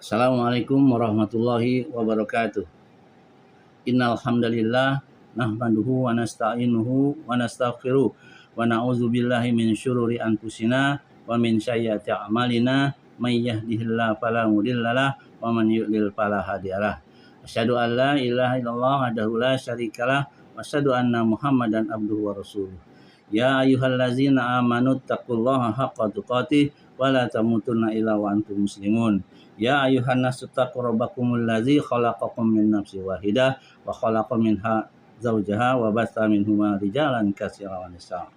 Assalamualaikum warahmatullahi wabarakatuh. Innal hamdalillah nahmaduhu wa nasta'inuhu wa nastaghfiruh wa na'udzu billahi min syururi anfusina wa min sayyiati a'malina may yahdihillahu fala mudhillalah wa man yudlil fala hadiyalah. Asyhadu an la ilaha illallah wahdahu la syarikalah wa asyhadu anna Muhammadan abduhu wa rasuluh. Ya ayyuhallazina amanu taqullaha haqqa tuqatih wa la tamutunna illa wa antum muslimun. Ya ayuhan nasu taqu rabbakumul ladzi khalaqakum min nafsin wahidah wa khalaqa minha zawjaha wa batha minhuma rijalan katsiran wa nisaa.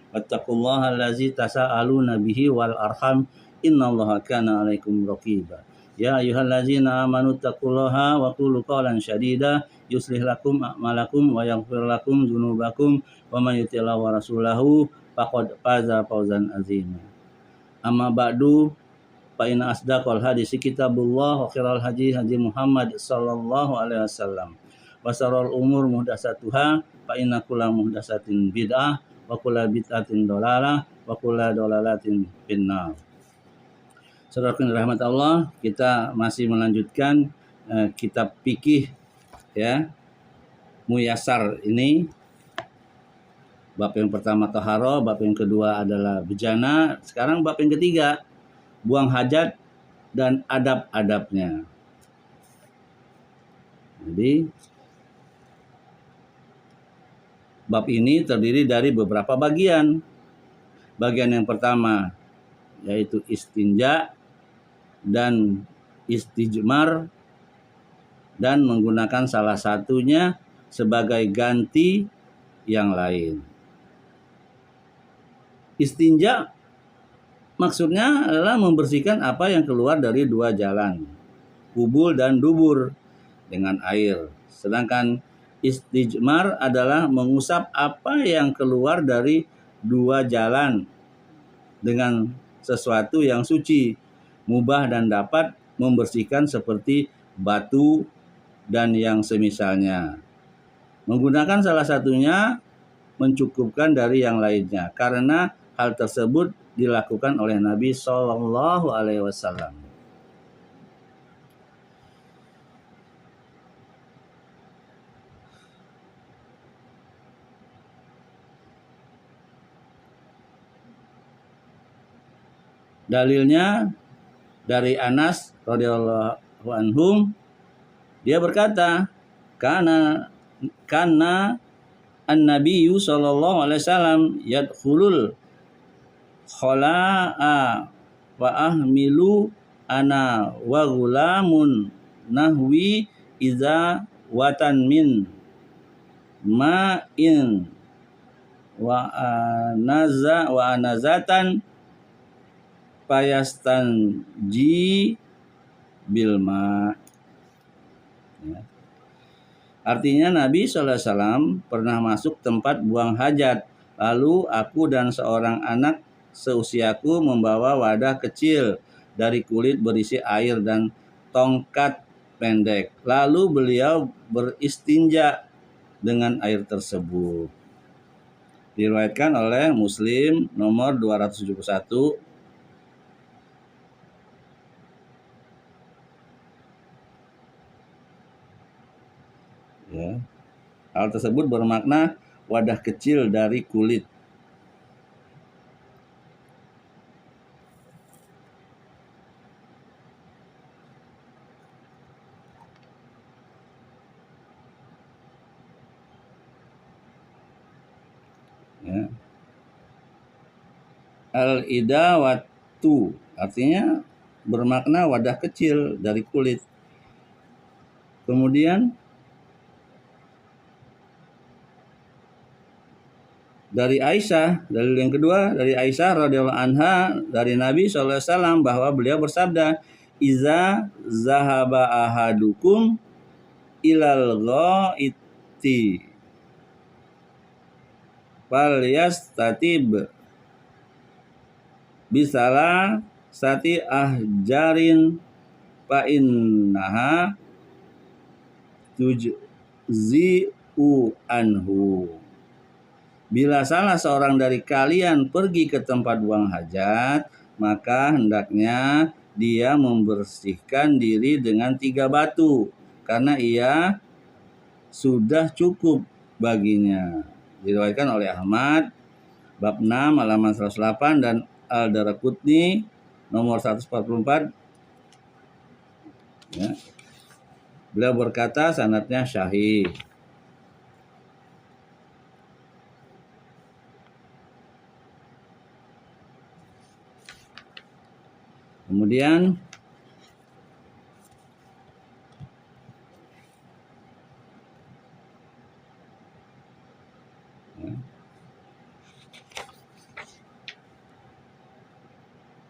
Wattaqullaha allazi tasaaluna bihi wal arham innallaha kana 'alaikum raqiba. Ya ayyuhallazina amanu taqullaha wa qulu qawlan sadida yuslih lakum a'malakum wa yaghfir lakum dzunubakum wa may yuti'illah wa rasulahu faqad faza fawzan 'azima. Amma ba'du fa inna asdaqal hadisi kitabullah wa khairal hadi hadi Muhammad sallallahu alaihi wasallam wa syarrul umur muhdatsatuha fa inna kulla muhdatsatin bid'ah wa kulla bid'atin dhalalah wa kulla dhalalatin finnar. Saudaraku rahmat Allah, kita masih melanjutkan kitab fikih ya, Muyassar ini. Bab yang pertama taharah, bab yang kedua adalah bejana, sekarang bab yang ketiga buang hajat dan adab-adabnya. Jadi bab ini terdiri dari beberapa bagian. Bagian yang pertama yaitu istinja dan istijmar dan menggunakan salah satunya sebagai ganti yang lain. Istinja maksudnya adalah membersihkan apa yang keluar dari dua jalan, kubul dan dubur, dengan air. Sedangkan istijmar adalah mengusap apa yang keluar dari dua jalan dengan sesuatu yang suci, mubah dan dapat membersihkan seperti batu dan yang semisalnya. Menggunakan salah satunya mencukupkan dari yang lainnya, karena hal tersebut dilakukan oleh Nabi Shallallahu Alaihi Wasallam. Dalilnya dari Anas radhiyallahu anhu, dia berkata, karena an-nabiyyu sallallahu alaihi wasallam yadkhulul khala'a wa ahmilu ana wa gulamun nahwi iza watan min ma'in wa anazatan payastanji bilma. Ya. Artinya Nabi SAW pernah masuk tempat buang hajat. Lalu aku dan seorang anak seusiaku membawa wadah kecil dari kulit berisi air dan tongkat pendek. Lalu beliau beristinja dengan air tersebut. Diriwayatkan oleh Muslim nomor 271. Ya. Hal tersebut bermakna wadah kecil dari kulit. Ya. Al-idawatu artinya bermakna wadah kecil dari kulit. Kemudian dari Aisyah, dalil yang kedua dari Aisyah radhiyallahu anha dari Nabi SAW bahwa beliau bersabda, "Iza zahaba ahadukum ilal ghaiti falyastatib bisalah sati ahjarin fa innaha tujzi'u anhu." Bila salah seorang dari kalian pergi ke tempat buang hajat, maka hendaknya dia membersihkan diri dengan 3 batu karena ia sudah cukup baginya. Diriwayatkan oleh Ahmad bab 6 halaman 108 dan Al-Daraqutni nomor 144. Ya. Beliau berkata sanadnya sahih. Kemudian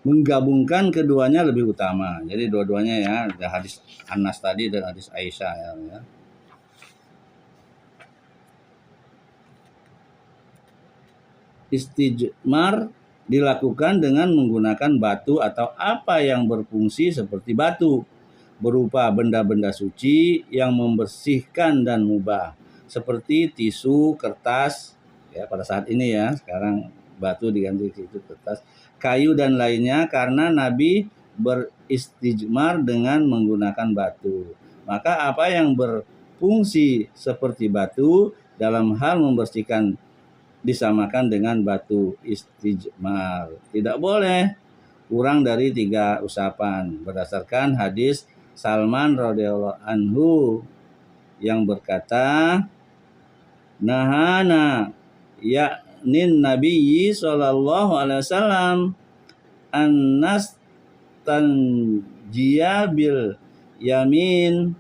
menggabungkan keduanya lebih utama. Jadi dua-duanya ya, ada hadis Anas tadi dan hadis Aisyah ya. Istijmar dilakukan dengan menggunakan batu atau apa yang berfungsi seperti batu, berupa benda-benda suci yang membersihkan dan mubah, seperti tisu, kertas, ya pada saat ini ya, sekarang batu diganti tisu, kertas, kayu dan lainnya, karena Nabi beristijmar dengan menggunakan batu. Maka apa yang berfungsi seperti batu dalam hal membersihkan disamakan dengan batu istijmar. Tidak boleh kurang dari 3 usapan berdasarkan hadis Salman radhiyallahu anhu yang berkata, nahana yaknin nabiyyi sallallahu alaihi wasallam annas tanjiya bil yamin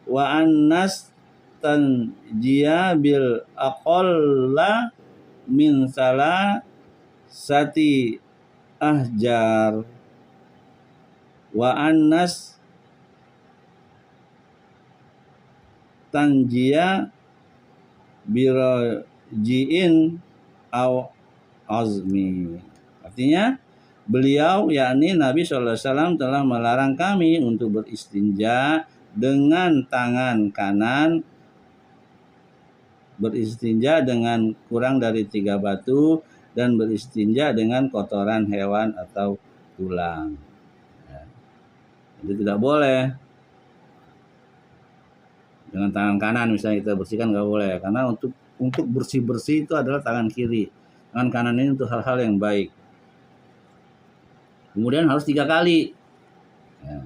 wa annas tanjiya bil aqalla min salasati ahjar wa annas tanjiya birajiin aw azmi. Artinya beliau yakni Nabi SAW telah melarang kami untuk beristinja dengan tangan kanan, beristinja dengan kurang dari 3 batu, dan beristinja dengan kotoran hewan atau tulang. Ya. Jadi tidak boleh dengan tangan kanan misalnya kita bersihkan, nggak boleh, karena untuk bersih-bersih itu adalah tangan kiri. Tangan kanan ini untuk hal-hal yang baik. Kemudian harus 3 kali. Ya.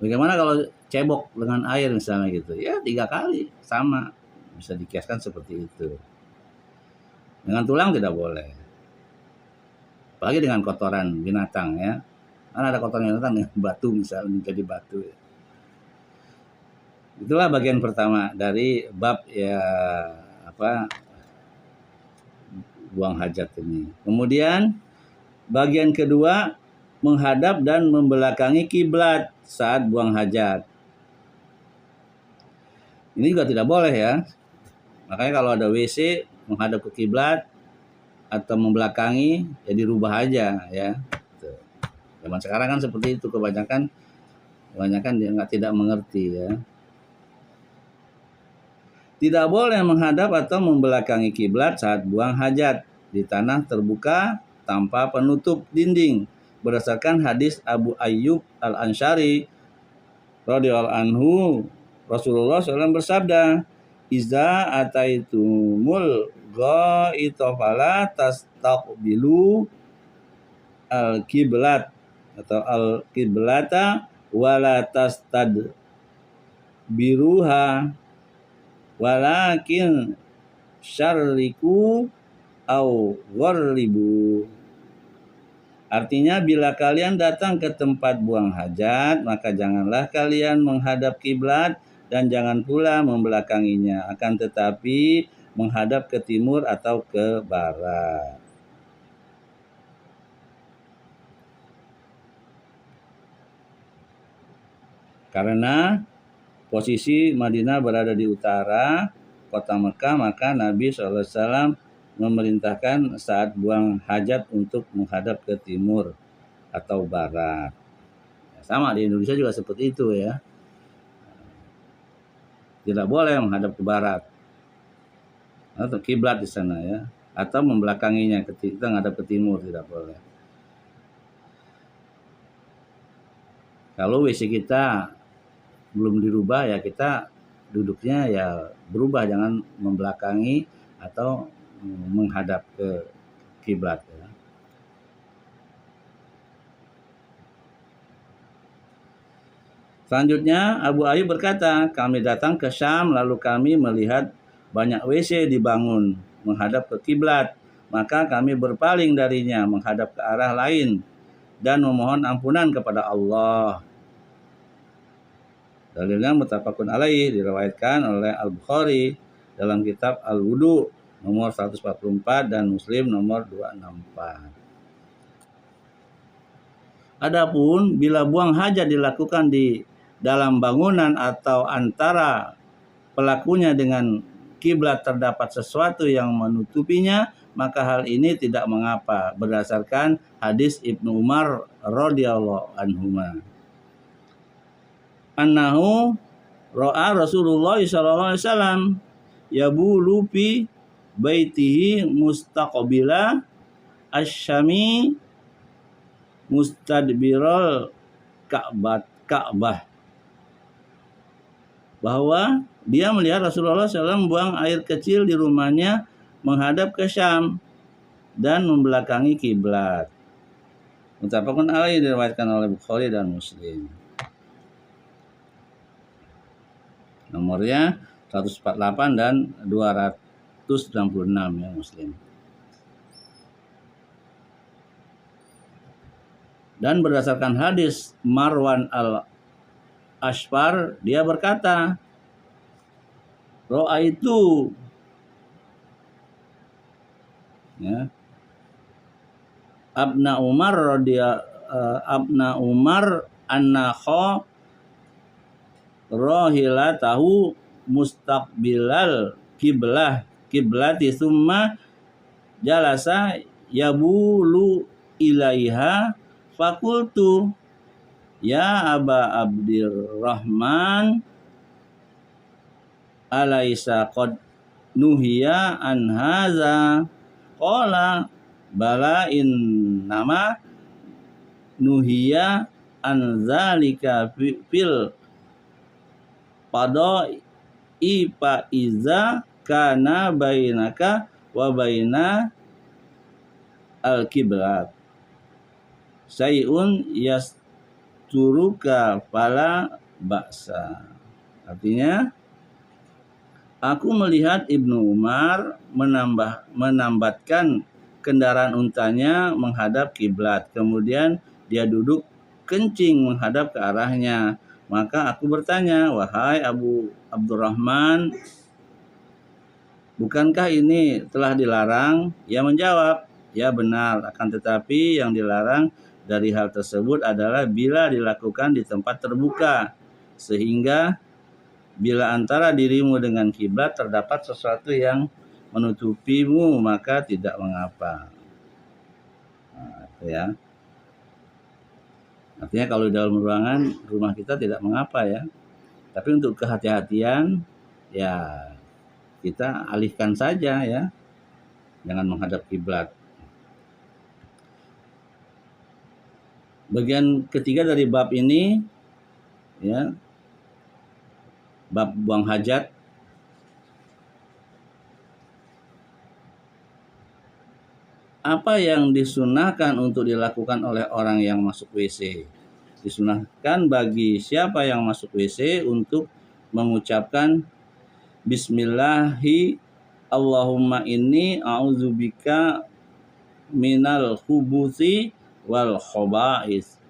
Bagaimana kalau cebok dengan air misalnya gitu? Ya 3 kali, sama. Bisa dikiaskan seperti itu. Dengan tulang tidak boleh. Apalagi dengan kotoran binatang ya. Karena ada kotoran binatang dengan batu misalnya, menjadi batu. Ya. Itulah bagian pertama dari bab ya buang hajat ini. Kemudian bagian kedua, menghadap dan membelakangi kiblat saat buang hajat. Ini juga tidak boleh ya. Makanya kalau ada WC menghadap ke kiblat atau membelakangi, ya dirubah aja ya. Zaman sekarang kan seperti itu, kebanyakan dia tidak mengerti ya. Tidak boleh menghadap atau membelakangi kiblat saat buang hajat di tanah terbuka tanpa penutup dinding. Berdasarkan hadis Abu Ayyub Al-Ansyari radhiyallahu anhu, Rasulullah SAW bersabda, "Iza ataitumul ghaita fala tastaqbilu al-qiblat atau al-qiblata wala tastadbiruha walakin syarriku au gharribu." Artinya, bila kalian datang ke tempat buang hajat, maka janganlah kalian menghadap kiblat dan jangan pula membelakanginya, akan tetapi menghadap ke timur atau ke barat. Karena posisi Madinah berada di utara kota Mekah, maka Nabi SAW memerintahkan saat buang hajat untuk menghadap ke timur atau barat. Sama di Indonesia juga seperti itu ya. Tidak boleh menghadap ke barat atau kiblat di sana ya, atau membelakanginya, kita menghadap ke timur tidak boleh. Kalau WC kita belum dirubah ya kita duduknya ya berubah, jangan membelakangi atau menghadap ke kiblat ya. Selanjutnya Abu Ayyub berkata, kami datang ke Syam lalu kami melihat banyak WC dibangun menghadap ke kiblat, maka kami berpaling darinya menghadap ke arah lain dan memohon ampunan kepada Allah. Dalilnya muttafaqun alaih, diriwayatkan oleh Al-Bukhari dalam kitab Al-Wudu nomor 144 dan Muslim nomor 264. Adapun bila buang hajat dilakukan di dalam bangunan atau antara pelakunya dengan kiblat terdapat sesuatu yang menutupinya, maka hal ini tidak mengapa berdasarkan hadis Ibnu Umar radhiyallahu anhuma. Annahu ra'a Rasulullah sallallahu alaihi wasallam yabulu fi baitihi mustaqbila asy-syami mustadbiral Ka'bah, bahwa dia melihat Rasulullah SAW buang air kecil di rumahnya menghadap ke Syam dan membelakangi kiblat. Muttafaqun alaih, diriwayatkan oleh Bukhari dan Muslim. Nomornya 148 dan 296 ya Muslim. Dan berdasarkan hadis Marwan al-Ashfar, dia berkata, ro'a itu ya, Abna Umar annakho rohilatahu mustaqbilal kiblati summa jalasa yabulu ilaiha fakultu ya Aba Abdirrahman alaisa qad nuhiya an haza, qala bala nama nuhiya an zalika fil pada ipa iza kana bainaka wa baina al-kiblat sayun yasturuka fala ba'sa. Artinya, aku melihat Ibnu Umar menambatkan kendaraan untanya menghadap kiblat, kemudian dia duduk kencing menghadap ke arahnya. Maka aku bertanya, wahai Abu Abdurrahman, bukankah ini telah dilarang? Ia menjawab, ya benar, akan tetapi yang dilarang dari hal tersebut adalah bila dilakukan di tempat terbuka, sehingga bila antara dirimu dengan kiblat terdapat sesuatu yang menutupimu, maka tidak mengapa. Nah, itu ya. Artinya kalau di dalam ruangan rumah kita tidak mengapa ya. Tapi untuk kehati-hatian ya kita alihkan saja ya. Jangan menghadap kiblat. Bagian ketiga dari bab ini ya, bab buang hajat. Apa yang disunahkan untuk dilakukan oleh orang yang masuk WC? Disunahkan bagi siapa yang masuk WC untuk mengucapkan Bismillahi Allahumma inni a'udzubika minal khubuthi wal khoba'is.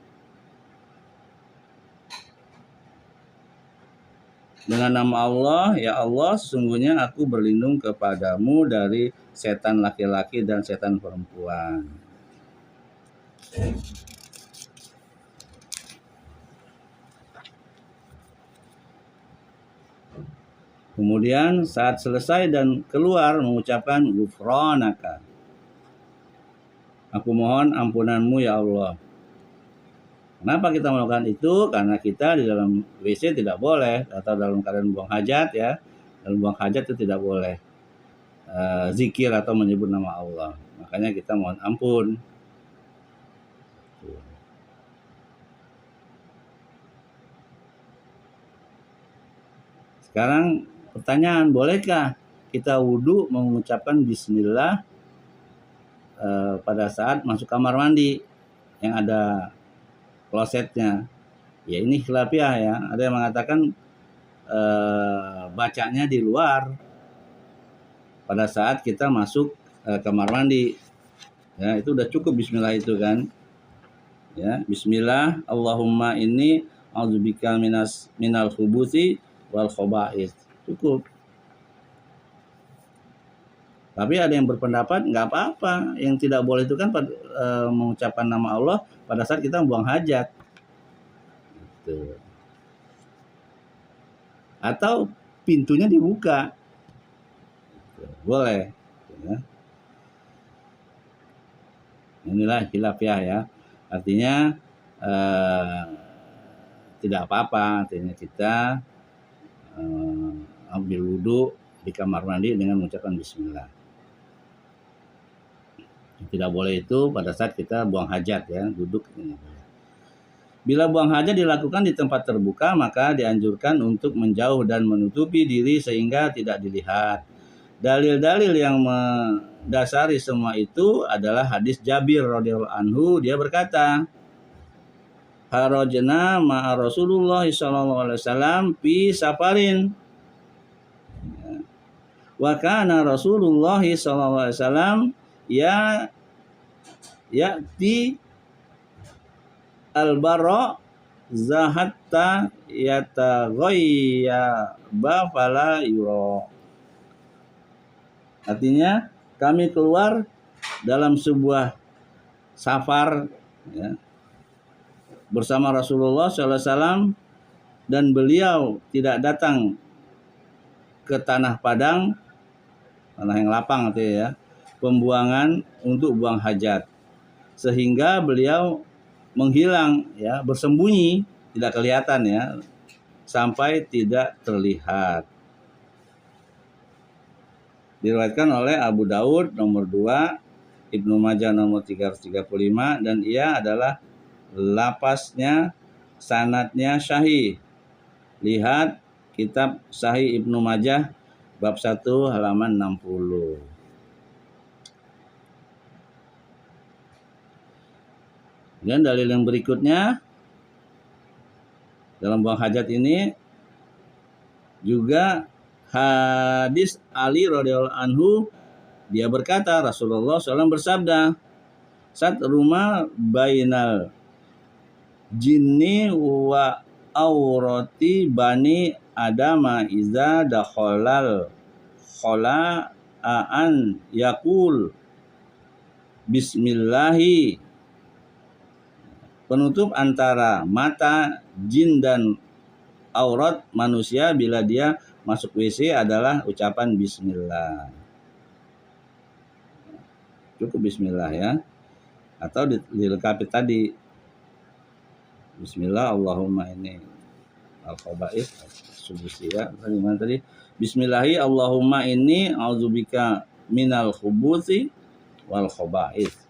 Dengan nama Allah, ya Allah, sesungguhnya aku berlindung kepadamu dari setan laki-laki dan setan perempuan. Kemudian saat selesai dan keluar mengucapkan Ghufranaka. Aku mohon ampunanmu ya Allah. Kenapa kita melakukan itu? Karena kita di dalam WC tidak boleh, atau dalam keadaan buang hajat ya. Dalam buang hajat itu tidak boleh zikir atau menyebut nama Allah. Makanya kita mohon ampun. Sekarang pertanyaan, bolehkah kita wudhu mengucapkan bismillah pada saat masuk kamar mandi yang ada klosetnya? Ya ini khilafiyah ya. Ada yang mengatakan bacanya di luar pada saat kita masuk kamar mandi. Ya, itu udah cukup bismillah itu kan. Ya, bismillah Allahumma inni a'udzubika minal khubuthi wal khaba'ith. Cukup. Tapi ada yang berpendapat nggak apa-apa. Yang tidak boleh itu kan mengucapkan nama Allah pada saat kita membuang hajat. Gitu. Atau pintunya dibuka. Boleh. Ya. Inilah khilafiyah ya. Artinya tidak apa-apa. Artinya kita ambil wudhu di kamar mandi dengan mengucapkan bismillah. Tidak boleh itu pada saat kita buang hajat ya, duduk. Bila buang hajat dilakukan di tempat terbuka, maka dianjurkan untuk menjauh dan menutupi diri sehingga tidak dilihat. Dalil-dalil yang mendasari semua itu adalah hadis Jabir radhiyallahu anhu. Dia berkata, "Harajna ma'a Rasulullah sallallahu alaihi wasallam fi safarin." Wa kana Rasulullah sallallahu alaihi wasallam ya'ti al-bara zahatta yataghayyaba fala yura. Artinya kami keluar dalam sebuah safar ya, bersama Rasulullah SAW dan beliau tidak datang ke tanah padang, tanah yang lapang artinya ya, pembuangan untuk buang hajat, sehingga beliau menghilang ya, bersembunyi, tidak kelihatan ya, sampai tidak terlihat. Diriwayatkan oleh Abu Daud nomor 2, Ibnu Majah nomor 335, dan ia adalah lapasnya, sanadnya sahih. Lihat kitab Sahih Ibnu Majah bab 1 halaman 60. Dan dalil yang berikutnya dalam buang hajat ini juga hadis Ali radhiyallahu anhu. Dia berkata, Rasulullah SAW bersabda, "Sat rumah bainal jinni wa aurati bani adama iza dakhalal khala'an yakul bismillahi." Penutup antara mata jin dan aurat manusia bila dia masuk WC adalah ucapan bismillah. Cukup bismillah ya. Atau dilengkapi tadi. Bismillah Allahumma ini al-khaba'ith subusiyah. Gimana tadi? Bismillahi Allahumma ini a'udzubika minal khubuthi wal khaba'ith.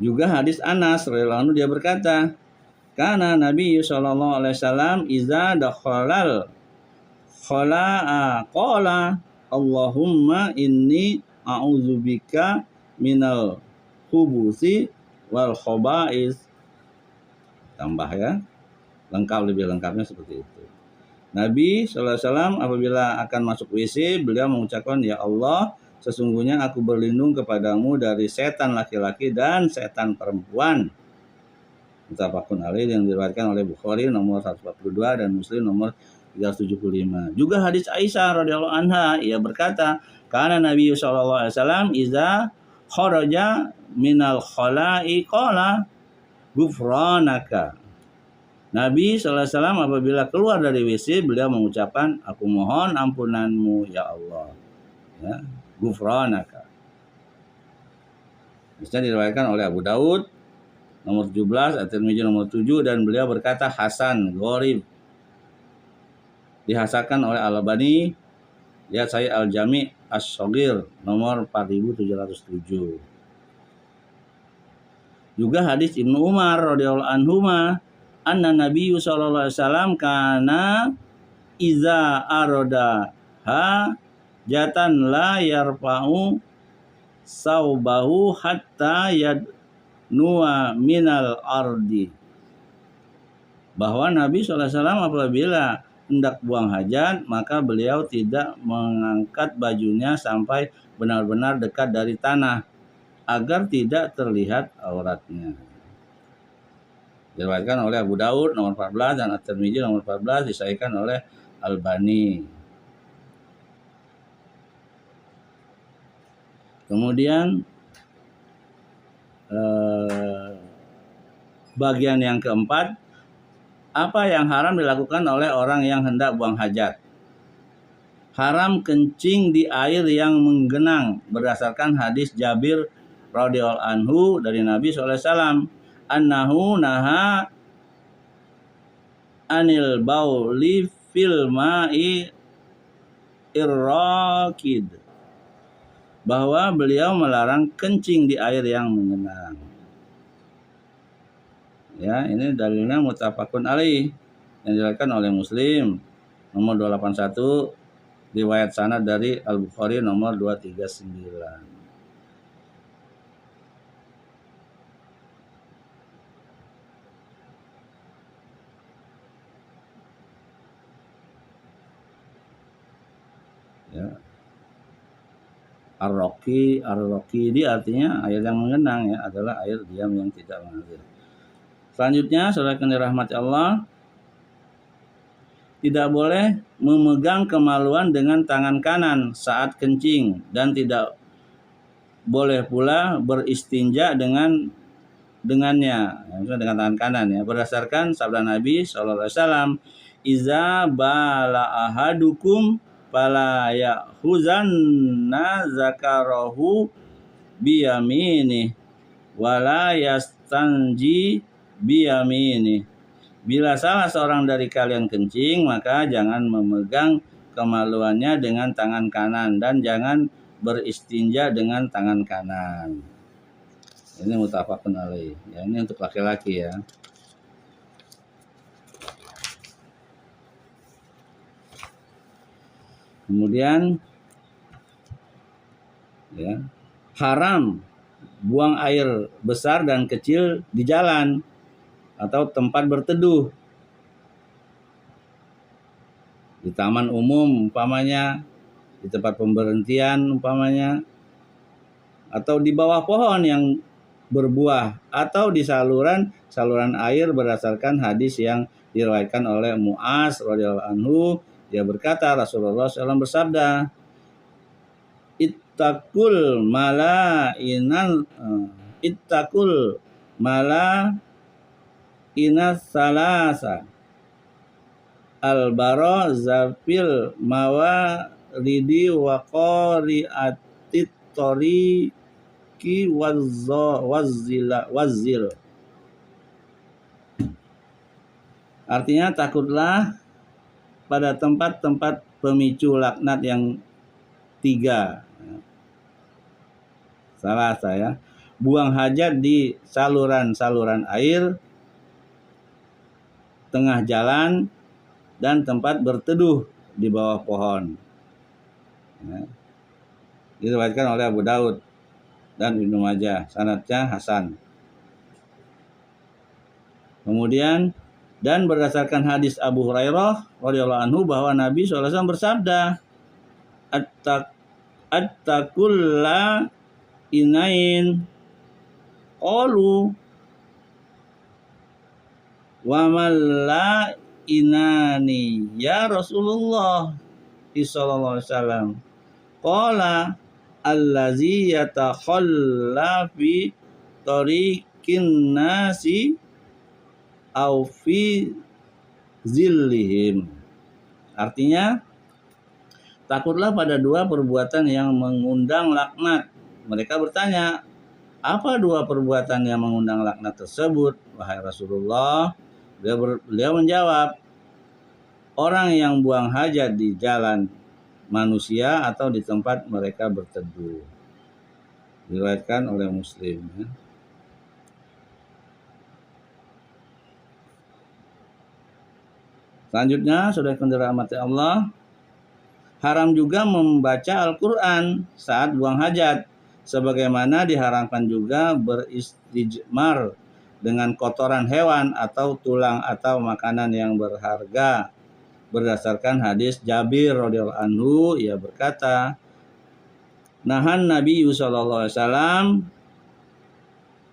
Juga hadis Anas radhiyallahu anhu, dia berkata, "Kana Nabi sallallahu alaihi wasallam iza dakhalal khala'a qala Allahumma inni a'udzubika minal khubuthi wal khaba'ith." Tambah ya. Lebih lengkapnya seperti itu. Nabi sallallahu alaihi wasallam apabila akan masuk WC, beliau mengucapkan, "Ya Allah, sesungguhnya aku berlindung kepadamu dari setan laki-laki dan setan perempuan." Muttafaqun alaih, yang diriwayatkan oleh Bukhari nomor 142 dan Muslim nomor 375. Juga hadis Aisyah radhiyallahu anha, ia berkata, "Kana Nabi sallallahu alaihi wasallam iza kharaja minal khala'i qala ghufranaka." Nabi sallallahu alaihi wasallam apabila keluar dari WC, beliau mengucapkan, "Aku mohon ampunanmu ya Allah." Ya. Ghufranaka. Misalnya diriwayatkan oleh Abu Daud nomor 17, At-Tirmidzi nomor 7, dan beliau berkata hasan, gharib. Dihasankan oleh Al-Albani. Lihat saya Al-Jami' Asy-Shaghir nomor 4707. Juga hadis Ibnu Umar radhiyallahu anhuma, anna Nabi sallallahu alaihi wasallam kana iza aroda jatan la yarfa'u saubahu hatta yadnuwa minal ardi. Bahwa Nabi SAW apabila hendak buang hajat, maka beliau tidak mengangkat bajunya sampai benar-benar dekat dari tanah, agar tidak terlihat auratnya. Diriwayatkan oleh Abu Daud nomor 14 dan At-Tirmidzi nomor 14, disahihkan oleh Albani. Kemudian bagian yang keempat, apa yang haram dilakukan oleh orang yang hendak buang hajat? Haram kencing di air yang menggenang berdasarkan hadis Jabir radhiyallahu anhu dari Nabi SAW. Annahu naha anil bauli fil ma'i irraqid. Bahwa beliau melarang kencing di air yang menggenang. Ya, ini dalilnya muttafaqun alaih yang diriwayatkan oleh Muslim nomor 281, riwayat sanad dari Al-Bukhari nomor 239. Ya. Ar-Raqidi artinya air yang mengenang, ya, adalah air diam yang tidak mengalir. Selanjutnya, saudara yang dirahmati Allah, tidak boleh memegang kemaluan dengan tangan kanan saat kencing, dan tidak boleh pula beristinja dengannya, dengan tangan kanan, ya. Berdasarkan sabda Nabi SAW, iza bala ahadukum fala ya'khuzanna zakarahu biyamini wala yastanji biyamini. Bila salah seorang dari kalian kencing, maka jangan memegang kemaluannya dengan tangan kanan dan jangan beristinja dengan tangan kanan. Ini muttafaqun alaih. Ya, ini untuk laki-laki, ya. Kemudian, ya, haram buang air besar dan kecil di jalan atau tempat berteduh, di taman umum umpamanya, di tempat pemberhentian umpamanya, atau di bawah pohon yang berbuah, atau di saluran air berdasarkan hadis yang diriwayatkan oleh Mu'az radhiyallahu anhu. Dia berkata, Rasulullah SAW bersabda, ittaqul mala inas salasa al-bara zafil mawaridi wa qari'atit tariqi wazzil. Artinya, takutlah pada tempat-tempat pemicu laknat yang 3. Salah saya. Buang hajat di saluran air, tengah jalan, dan tempat berteduh di bawah pohon. Ya. Diriwayatkan oleh Abu Daud dan Ibnu Majah, sanadnya hasan. Kemudian, dan berdasarkan hadis Abu Hurairah radhiyallahu anhu bahwa Nabi SAW bersabda, At-takulla inain qalu wa malla inani ya Rasulullah sallallahu alaihi wasallam. Qala allazi yatakhalla fi tariqin nasi au fi zillihim. Artinya, takutlah pada 2 perbuatan yang mengundang laknat. Mereka bertanya, apa 2 perbuatan yang mengundang laknat tersebut, wahai Rasulullah? Beliau menjawab, orang yang buang hajat di jalan manusia atau di tempat mereka berteduh. Diriwayatkan oleh Muslim. Selanjutnya, saudara yang dirahmati Allah, haram juga membaca Al-Quran saat buang hajat, sebagaimana diharamkan juga beristijmar dengan kotoran hewan atau tulang atau makanan yang berharga. Berdasarkan hadis Jabir radhiyallahu anhu, ia berkata, nahan Nabi sallallahu alaihi wasallam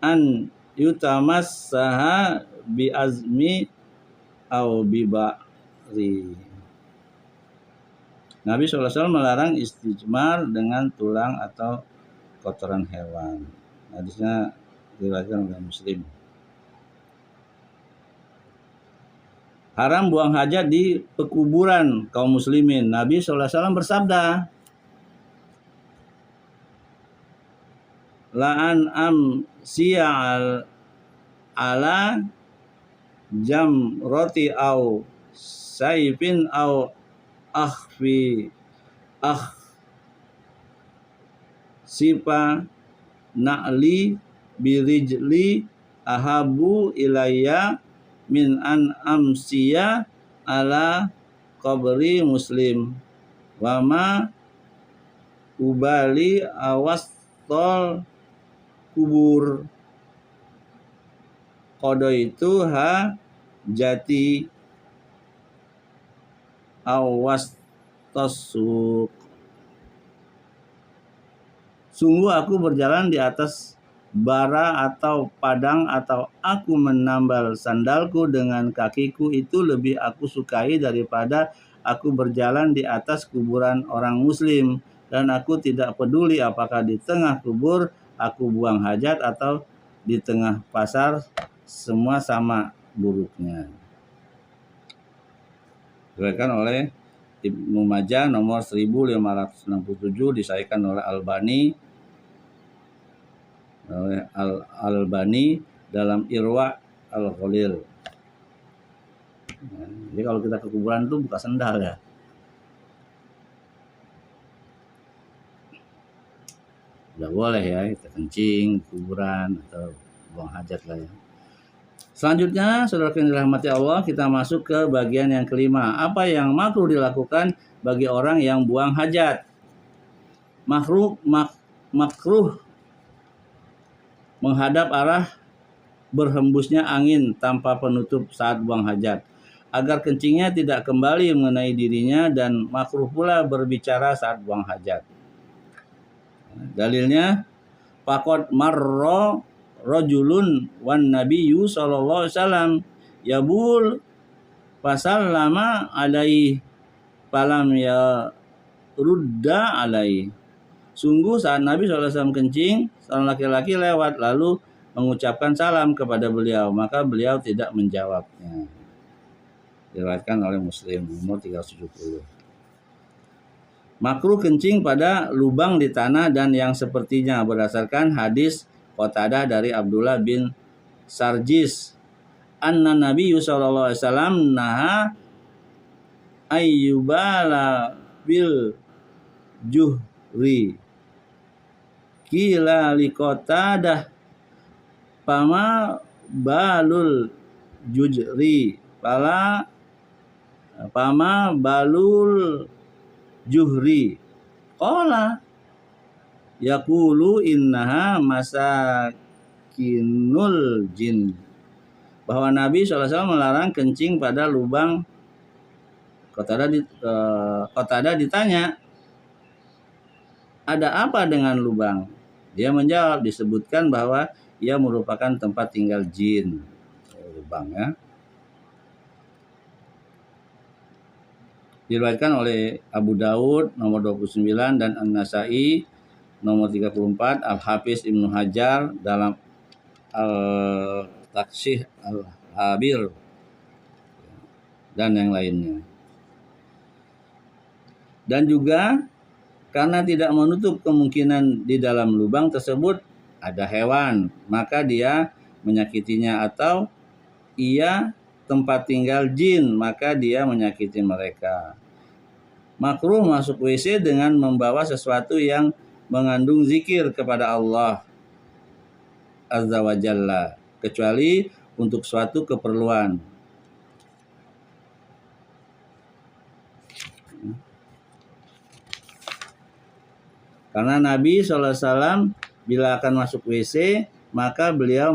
an yutamassaha bi azmi au bi ba'ri. Nabi SAW melarang istijmar dengan tulang atau kotoran hewan. Hadisnya diriwayatkan oleh Muslim. Haram buang hajat di pekuburan kaum muslimin. Nabi SAW bersabda, la'an am siya'al ala jam roti au saifin au akhfi sipa na'li birijli ahabu ilayya min an amsiya ala qabri muslim wa ma ubali awas tol kubur kodo itu ha jati awas tosuk. Sungguh aku berjalan di atas bara atau padang atau aku menambal sandalku dengan kakiku, itu lebih aku sukai daripada aku berjalan di atas kuburan orang muslim, dan aku tidak peduli apakah di tengah kubur aku buang hajat atau di tengah pasar, semua sama buruknya. Diriwayatkan oleh Ibnu Majah nomor 1567, disahihkan oleh Albani dalam Irwa Al-Ghalil. Jadi kalau kita ke kuburan itu buka sendal ya. Nggak boleh ya kita kencing kuburan atau buang hajat lah ya. Selanjutnya, saudara yang dirahmati Allah, kita masuk ke bagian yang kelima. Apa yang makruh dilakukan bagi orang yang buang hajat? Makruh menghadap arah berhembusnya angin tanpa penutup saat buang hajat, agar kencingnya tidak kembali mengenai dirinya, dan makruh pula berbicara saat buang hajat. Dalilnya, faqad marra rajulun wan nabiyyu sallallahu alaihi wasallam yabul fasallama alaihi falam ya rudda alaihi. Sungguh saat Nabi SAW kencing, seorang laki-laki lewat lalu mengucapkan salam kepada beliau, maka beliau tidak menjawabnya. Diriwayatkan oleh Muslim nomor 370. Makruh kencing pada lubang di tanah dan yang sepertinya, berdasarkan hadis Qatadah dari Abdullah bin Sarjis, anna Nabi sallallahu alaihi wasallam naha ayyubala bil juhri kila li Qatadah pama balul jujri pama balul juhri qala yaqulu innaha masakinul jin. Bahwa Nabi SAW melarang kencing pada lubang. Qatadah ditanya, ada apa dengan lubang? Dia menjawab, disebutkan bahwa ia merupakan tempat tinggal jin. Lubang ya. Diriwayatkan oleh Abu Daud nomor 29 dan An-Nasai nomor 34, Al-Hafiz Ibnu Hajar dalam Al-Taqsih Al-Habir dan yang lainnya. Dan juga karena tidak menutup kemungkinan di dalam lubang tersebut ada hewan, maka dia menyakitinya, atau ia tempat tinggal jin, maka dia menyakiti mereka. Makruh masuk WC dengan membawa sesuatu yang mengandung zikir kepada Allah Azza wa Jalla, kecuali untuk suatu keperluan. Karena Nabi SAW bila akan masuk WC, maka beliau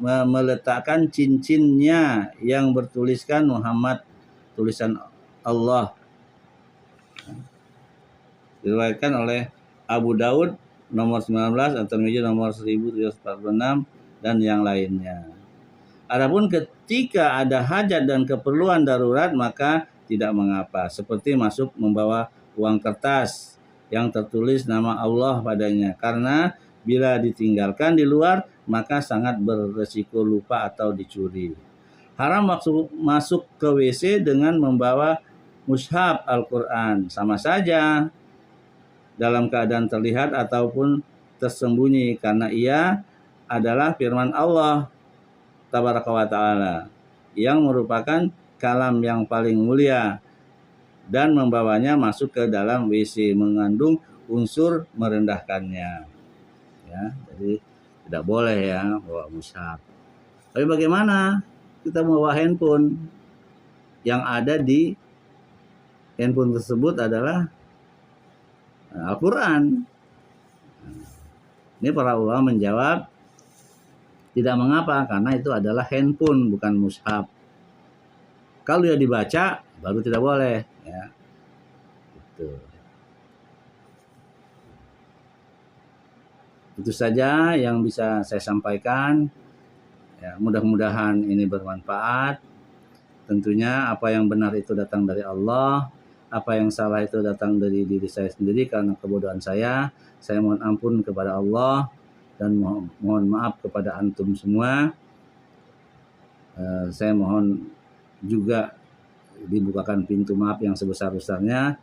meletakkan cincinnya yang bertuliskan Muhammad, tulisan Allah. Diriwayatkan oleh Abu Daud nomor 19, At-Tirmidzi nomor 1346 dan yang lainnya. Adapun ketika ada hajat dan keperluan darurat maka tidak mengapa, seperti masuk membawa uang kertas yang tertulis nama Allah padanya, karena bila ditinggalkan di luar maka sangat beresiko lupa atau dicuri. Haram masuk ke WC dengan membawa mushaf Al-Quran, sama saja dalam keadaan terlihat ataupun tersembunyi, karena ia adalah firman Allah Tabaraka wa Ta'ala yang merupakan kalam yang paling mulia, dan membawanya masuk ke dalam WC mengandung unsur merendahkannya. Ya, jadi tidak boleh ya bawa mushaf. Tapi bagaimana kita membawa handphone? Yang ada di handphone tersebut adalah Al-Quran. Ini para ulama menjawab tidak mengapa, karena itu adalah handphone bukan mushaf. Kalau dia dibaca baru tidak boleh ya. Itu saja yang bisa saya sampaikan. Ya, mudah-mudahan ini bermanfaat. Tentunya apa yang benar itu datang dari Allah, apa yang salah itu datang dari diri saya sendiri karena kebodohan saya. Saya mohon ampun kepada Allah dan mohon maaf kepada antum semua. Saya mohon juga dibukakan pintu maaf yang sebesar-besarnya,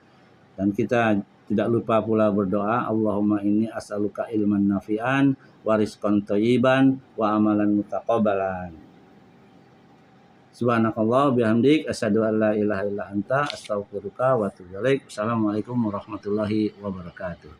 dan kita tidak lupa pula berdoa, Allahumma inni as'aluka ilman nafi'an wa rizqan thayyiban wa amalan mutaqabbalan. Subhanakallah bihamdik asyhadu an la ilaha illa anta astaghfiruka wa atubu ilaik. Assalamualaikum warahmatullahi wabarakatuh.